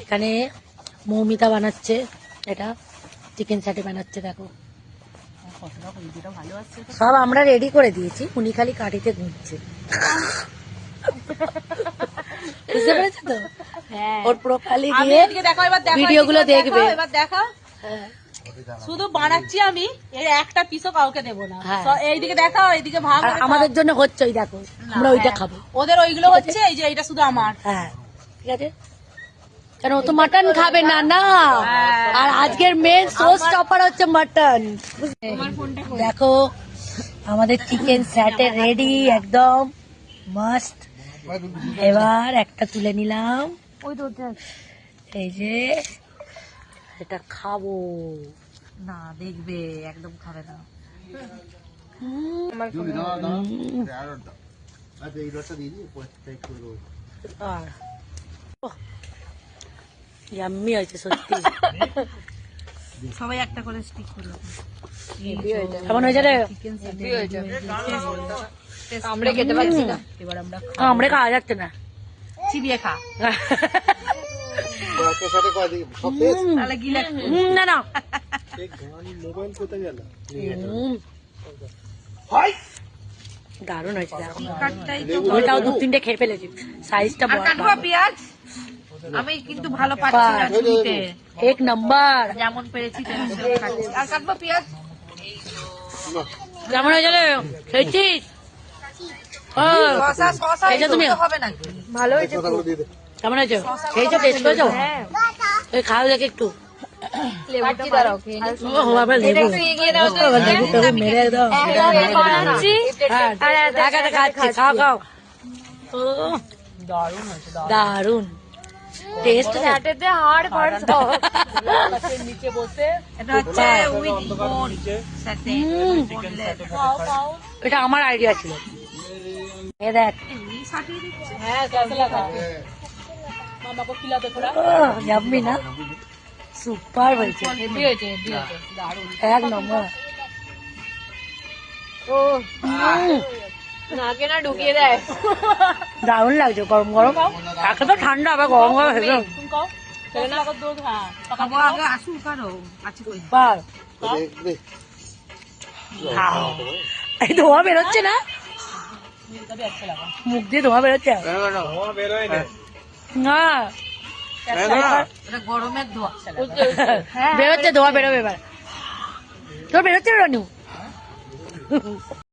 এখানে মৌমিতা বানাচ্ছে, এটা চিকেন স্যাটে বানাচ্ছে। দেখো সব আমরা রেডি করে দিয়েছি, উনি খালি কাঠিতে ঘুরছে। বুঝতে পেরেছো তো? ওর প্রোফাইলে গিয়ে ভিডিওগুলো দেখবে। এবার দেখাও, শুধু বানাচ্ছি আমি, এর একটা পিসও কাউকে দেবো না। এইদিকে দেখাও, এইদিকে ভাগ। আমাদের জন্য হচ্ছে, ওই দেখো আমরা ওইটা খাবো, ওদের ওইগুলো হচ্ছে, এই যে এইটা শুধু আমার। হ্যাঁ ঠিক আছে, কারণ ও তো মাটন খাবে না না। আর আজকের মেন শো স্টপার হচ্ছে মাটন। দেখো আমাদের চিকেন স্যাটে রেডি একদম মাস্ট। এবার একটা তুলে নিলাম, এই যে এটা খাবো না, দেখবে একদম খাবে না। ইয়াম্মি হয়েছে সত্যি। সবাই একটা করে স্টিক করলো। কেমন হয়েছে রে? আমরা খেতে পারছি না, এবার আমরা খাওয়া যাচ্ছে না, চিবিয়ে খা। তাহলে গিলে না না দারুণ হয়েছে। ওইটাও 2-3টে খেয়ে ফেলেছি, সাইজটা বড়। পেঁয়াজ আমি কিন্তু ভালো পাচ্ছি না ছুরিতে, এক নাম্বার। যেমন পেরেছি তেমন খাচ্ছি। আর কাটবো পেঁয়াজ। কেমন হয়েছে রে? খেয়েছিস? শসা শসা খেয়েছো তুমি? হবে নাকি? ভালো হয়েছে। কেমন হয়েছে? খেয়েছো? টেস্ট করেছো? ওই খাও দেখে একটু। লেবুটা দাঁড়াও খেয়ে নি। ও আবার লেবু, লেবু টেবু মেরে দাও। হ্যাঁ দেখাতে খাচ্ছি, খাও খাও। দারুণ হয়েছে, দারুণ টেস্ট। হাড় ফাড় সব নিচে বসে। এটা হচ্ছে উইথ বোন সাথে বোনলেস। খাও খাও, এটা আমার আইডিয়া ছিল। এ দেখ, হ্যাঁ कैसे लगा मामा को खिला दो थोड़ा। ইয়াম্মি না, সুপার হয়েছে, हेवी হয়েছে, হেভি হয়েছে, দারুণ এক নম্বর। ও নাকে না ঢুকিয়ে দেয়। দারুণ লাগছে গরম গরম। একে তো ঠান্ডা, আবার গরম গরম হেভি तुम कहो पहले ना को दूध। हां খাবো আগে আসু কারো আছে কই সুপার। এই ধোঁয়া বেরোচ্ছে না, मेरे को भी अच्छा लगा। মুখ দিয়ে ধোঁয়া বেরোচ্ছে না, এটা গরমের ধোয়া। বেরোচ্ছে ধোঁয়া, বেরোবে এবার। তোর বেরোচ্ছে রনু?